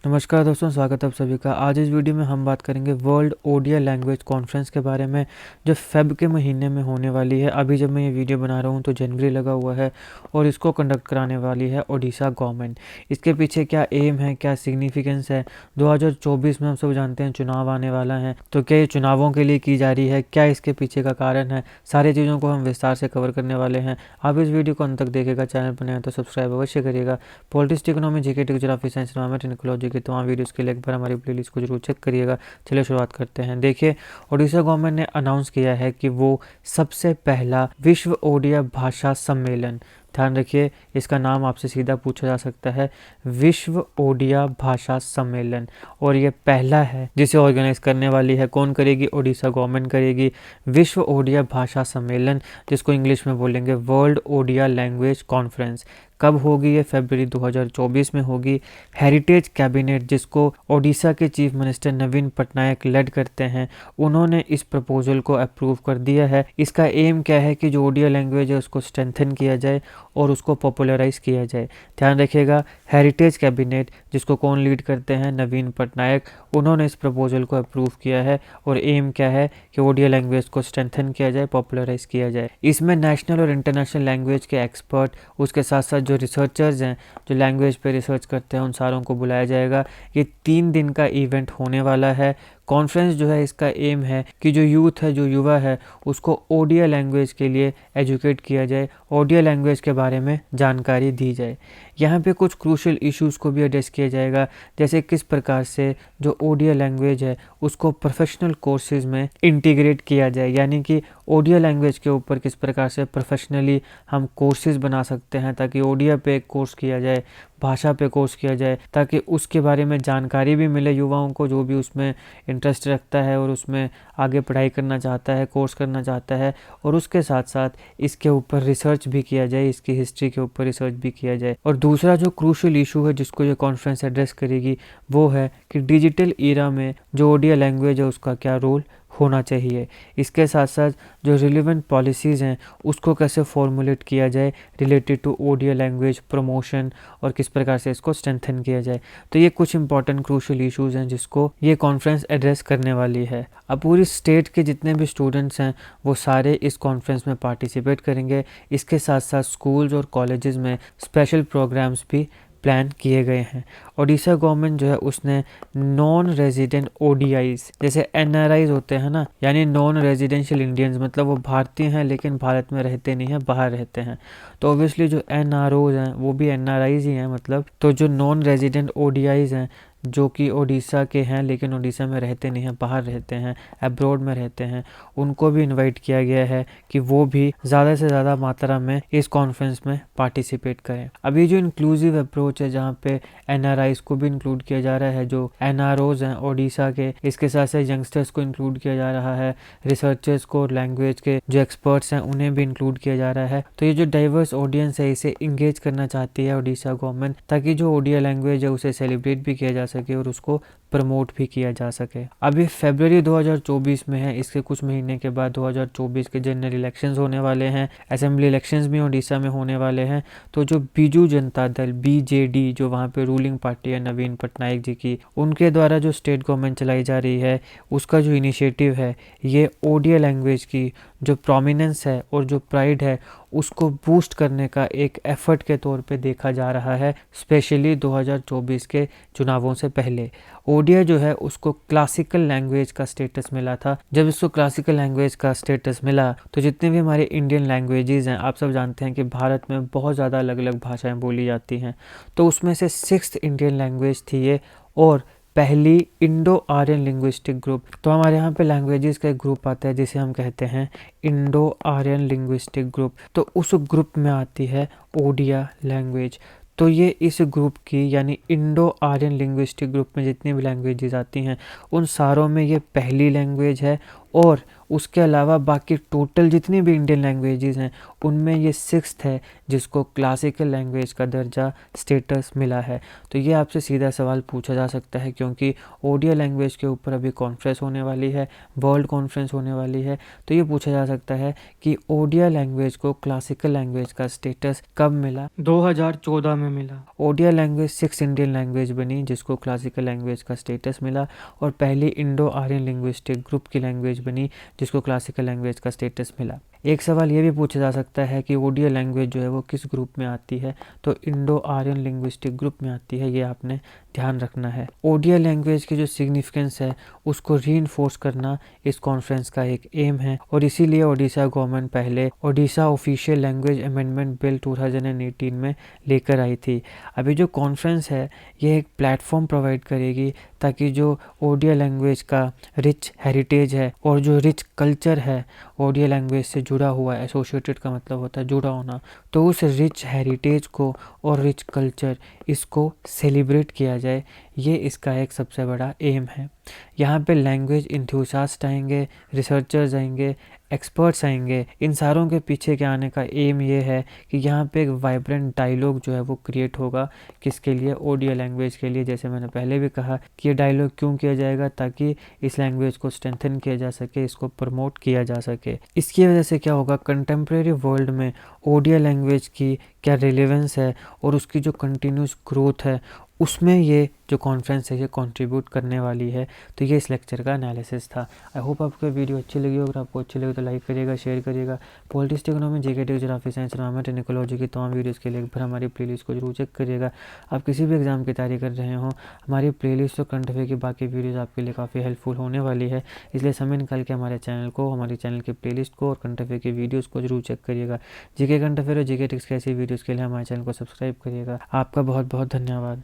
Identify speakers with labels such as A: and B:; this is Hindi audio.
A: नमस्कार दोस्तों, स्वागत है आप सभी का। आज इस वीडियो में हम बात करेंगे वर्ल्ड ओडिया लैंग्वेज कॉन्फ्रेंस के बारे में, जो फेब के महीने में होने वाली है। अभी जब मैं ये वीडियो बना रहा हूँ तो जनवरी लगा हुआ है और इसको कंडक्ट कराने वाली है ओडिशा गवर्नमेंट। इसके पीछे क्या एम है, क्या सिग्निफिकेंस है। 2024 में हम सब जानते हैं चुनाव आने वाला है, तो क्या ये चुनावों के लिए की जा रही है, क्या इसके पीछे का कारण है, सारी चीज़ों को हम विस्तार से कवर करने वाले हैं। आप इस वीडियो को अंत तक देखेगा, चैनल पर नए हैं तो सब्सक्राइब अवश्य करिएगा। Politics, economy, GK, geography, science, environment, ecology के तमाम वीडियोस के लिए एक बार हमारी प्लेलिस्ट को जरूर चेक करिएगा। चलिए शुरुआत करते हैं। देखिए, ओडिशा गवर्नमेंट ने अनाउंस किया है कि वो सबसे पहला विश्व ओडिया भाषा सम्मेलन, ध्यान रखिए इसका नाम आपसे सीधा पूछा जा सकता है, विश्व ओडिया भाषा सम्मेलन, और ये पहला है जिसे ऑर्गेनाइज करने वाली है। कौन करेगी? ओडिशा गवर्नमेंट करेगी। विश्व ओडिया भाषा सम्मेलन, जिसको इंग्लिश में बोलेंगे वर्ल्ड ओडिया लैंग्वेज कॉन्फ्रेंस। कब होगी? ये फरवरी 2024 में होगी। हेरिटेज कैबिनेट, जिसको ओडिशा के चीफ मिनिस्टर नवीन पटनायक लेड करते हैं, उन्होंने इस प्रपोजल को अप्रूव कर दिया है। इसका एम क्या है कि जो ओडिया लैंग्वेज है उसको स्ट्रेंथन किया जाए और उसको पॉपुलराइज किया जाए। ध्यान रखिएगा, हेरिटेज कैबिनेट, जिसको कौन लीड करते हैं? नवीन पटनायक, उन्होंने इस प्रपोजल को अप्रूव किया है। और एम क्या है कि ओडिया लैंग्वेज को स्ट्रेंथन किया जाए, पॉपुलराइज किया जाए। इसमें नेशनल और इंटरनेशनल लैंग्वेज के एक्सपर्ट, उसके साथ साथ जो रिसर्चर्स हैं, जो लैंग्वेज पे रिसर्च करते हैं, उन सारों को बुलाया जाएगा। ये 3 दिन का इवेंट होने वाला है। कॉन्फ्रेंस जो है, इसका एम है कि जो यूथ है, जो युवा है, उसको ओडिया लैंग्वेज के लिए एजुकेट किया जाए, ओडिया लैंग्वेज के बारे में जानकारी दी जाए। यहाँ पे कुछ क्रूशल इश्यूज़ को भी एड्रेस किया जाएगा, जैसे किस प्रकार से जो ओडिया लैंग्वेज है उसको प्रोफेशनल कोर्सेज में इंटीग्रेट किया जाए, यानी कि ओडिया लैंग्वेज के ऊपर किस प्रकार से प्रोफेशनली हम कोर्सेज बना सकते हैं, ताकि ओडिया पे एक कोर्स किया जाए, भाषा पे कोर्स किया जाए, ताकि उसके बारे में जानकारी भी मिले युवाओं को, जो भी उसमें इंटरेस्ट रखता है और उसमें आगे पढ़ाई करना चाहता है, कोर्स करना चाहता है। और उसके साथ साथ इसके ऊपर रिसर्च भी किया जाए, इसकी हिस्ट्री के ऊपर रिसर्च भी किया जाए। और दूसरा जो क्रूशल इशू है जिसको ये कॉन्फ्रेंस एड्रेस करेगी, वो है कि डिजिटल ईरा में जो ओडिया लैंग्वेज है उसका क्या रोल होना चाहिए। इसके साथ साथ जो रिलेवेंट पॉलिसीज़ हैं उसको कैसे फॉर्मुलेट किया जाए related to Odia language promotion, और किस प्रकार से इसको स्ट्रेंथन किया जाए। तो ये कुछ इंपॉर्टेंट क्रूशल इश्यूज़ हैं जिसको ये कॉन्फ्रेंस एड्रेस करने वाली है। अब पूरी स्टेट के जितने भी स्टूडेंट्स हैं वो सारे इस कॉन्फ्रेंस में पार्टिसिपेट करेंगे। इसके साथ साथ स्कूल्स और कॉलेजेस में स्पेशल प्रोग्राम्स भी प्लान किए गए हैं। ओडिशा गवर्नमेंट जो है उसने नॉन रेजिडेंट ओडीआईज, जैसे एनआरआईज होते हैं ना, यानी नॉन रेजिडेंशियल इंडियंस, मतलब वो भारतीय हैं लेकिन भारत में रहते नहीं हैं, बाहर रहते हैं। तो ऑब्वियसली जो एनआरओज हैं वो भी एनआरआईज ही हैं, मतलब तो जो नॉन रेजिडेंट ओडीआईज हैं, जो कि ओडिशा के हैं लेकिन ओडिशा में रहते नहीं हैं, बाहर रहते हैं, अब्रॉड में रहते हैं, उनको भी इनवाइट किया गया है कि वो भी ज़्यादा से ज़्यादा मात्रा में इस कॉन्फ्रेंस में पार्टिसिपेट करें। अभी जो इंक्लूसिव अप्रोच है, जहाँ पे एनआरआईज को भी इंक्लूड किया जा रहा है, जो एनआरओज हैं ओडिशा के, इसके साथ साथ यंगस्टर्स को इंक्लूड किया जा रहा है, रिसर्चर्स को, लैंग्वेज के जो एक्सपर्ट्स हैं उन्हें भी इंक्लूड किया जा रहा है। तो ये जो डाइवर्स ऑडियंस है इसे इंगेज करना चाहती है ओडिशा गवर्नमेंट, ताकि जो ओडिया लैंग्वेज है उसे सेलिब्रेट भी किया जा सके और उसको प्रमोट भी किया जा सके। अभी फरवरी 2024 में है, इसके कुछ महीने के बाद 2024 के जनरल इलेक्शंस होने वाले हैं, असेंबली इलेक्शंस भी ओडिशा में होने वाले हैं। तो जो बीजू जनता दल बीजेडी, जो वहाँ पे रूलिंग पार्टी है नवीन पटनायक जी की, उनके द्वारा जो स्टेट गवर्नमेंट चलाई जा रही है, उसका जो इनिशिएटिव है, ये ओडिया लैंग्वेज की जो प्रोमिनेंस है और जो प्राइड है उसको बूस्ट करने का एक एफर्ट के तौर पे देखा जा रहा है, स्पेशली 2024 के चुनावों से पहले। ओडिया जो है उसको क्लासिकल लैंग्वेज का स्टेटस मिला था। जब इसको क्लासिकल लैंग्वेज का स्टेटस मिला तो जितने भी हमारे इंडियन लैंग्वेजेस हैं, आप सब जानते हैं कि भारत में बहुत ज़्यादा अलग अलग भाषाएं बोली जाती हैं, तो उसमें से 6th इंडियन लैंग्वेज थी ये, और पहली इंडो आर्यन लिंग्विस्टिक ग्रुप। तो हमारे यहाँ पे लैंग्वेजेस का एक ग्रुप आता है जिसे हम कहते हैं इंडो आर्यन लिंग्विस्टिक ग्रुप। तो उस ग्रुप में आती है ओडिया लैंग्वेज। तो ये इस ग्रुप की, यानी इंडो आर्यन लिंग्विस्टिक ग्रुप में जितनी भी लैंग्वेजेस आती हैं उन सारों में ये पहली लैंग्वेज है, और उसके अलावा बाकी टोटल जितनी भी इंडियन लैंग्वेजेस हैं उनमें ये 6th है जिसको क्लासिकल लैंग्वेज का दर्जा स्टेटस मिला है। तो ये आपसे सीधा सवाल पूछा जा सकता है क्योंकि ओडिया लैंग्वेज के ऊपर अभी कॉन्फ्रेंस होने वाली है, वर्ल्ड कॉन्फ्रेंस होने वाली है। तो ये पूछा जा सकता है कि ओडिया लैंग्वेज को क्लासिकल लैंग्वेज का स्टेटस कब मिला? 2014 में मिला। ओडिया लैंग्वेज 6 इंडियन लैंग्वेज बनी जिसको क्लासिकल लैंग्वेज का स्टेटस मिला और पहली इंडो आर्यन लिंग्विस्टिक ग्रुप की लैंग्वेज बनी जिसको क्लासिकल लैंग्वेज का स्टेटस मिला। एक सवाल ये भी पूछा जा सकता है कि ओडिया लैंग्वेज जो है वो किस ग्रुप में आती है, तो इंडो आर्यन लिंग्विस्टिक ग्रुप में आती है, ये आपने ध्यान रखना है। ओडिया लैंग्वेज की जो सिग्निफिकेंस है उसको रीइंफोर्स करना इस कॉन्फ्रेंस का एक एम है और इसीलिए ओडिशा गवर्नमेंट पहले Odisha official language amendment bill 2018 में लेकर आई थी। अभी जो कॉन्फ्रेंस है ये एक प्लेटफॉर्म प्रोवाइड करेगी ताकि जो ओडिया लैंग्वेज का रिच हेरिटेज है और जो रिच कल्चर है ओडिया लैंग्वेज से जुड़ा हुआ है, एसोसिएटेड का मतलब होता है जुड़ा होना, तो उस रिच हेरिटेज को और रिच कल्चर इसको सेलिब्रेट किया जाए, ये इसका एक सबसे बड़ा एम है। यहाँ पे लैंग्वेज इंथुसियास्ट आएंगे, रिसर्चर्स आएंगे, एक्सपर्ट्स आएंगे। इन सारों के पीछे के आने का एम ये है कि यहाँ पे एक वाइब्रेंट डायलॉग जो है वो क्रिएट होगा, किसके लिए? ओडिया लैंग्वेज के लिए। जैसे मैंने पहले भी कहा कि ये डायलॉग क्यों किया जाएगा, ताकि इस लैंग्वेज को स्ट्रेंथन किया जा सके, इसको प्रमोट किया जा सके। इसकी वजह से क्या होगा, कंटेम्प्रेरी वर्ल्ड में ओडिया लैंग्वेज की क्या रिलेवेंस है और उसकी जो कंटिन्यूस ग्रोथ है उसमें ये जो कॉन्फ्रेंस है ये कंट्रीब्यूट करने वाली है। तो ये इस लेक्चर का एनालिसिस था। आई होप आपको वीडियो अच्छी लगी हो। अगर आपको अच्छी लगी तो लाइक करिएगा, शेयर करिएगा। Politics, economy, GK, geography, science, environment and ecology की तमाम वीडियोज़ के लिए एक बार हमारी प्लेलिस्ट को जरूर चेक करिएगा। आप किसी भी एग्जाम की तैयारी कर रहे हो, हमारी प्लेलिस्ट और करंट अफेयर की बाकी वीडियोज़ आपके लिए काफ़ी हेल्पफुल होने वाली है। इसलिए समय निकाल के हमारे चैनल को, हमारे चैनल की प्लेलिस्ट को और करंट अफेयर की वीडियोज़ को जरूर चेक करिएगा। जीके करंट अफेयर और जीके टिक्स की ऐसी वीडियोज़ के लिए हमारे चैनल को सब्सक्राइब करिएगा। आपका बहुत बहुत धन्यवाद।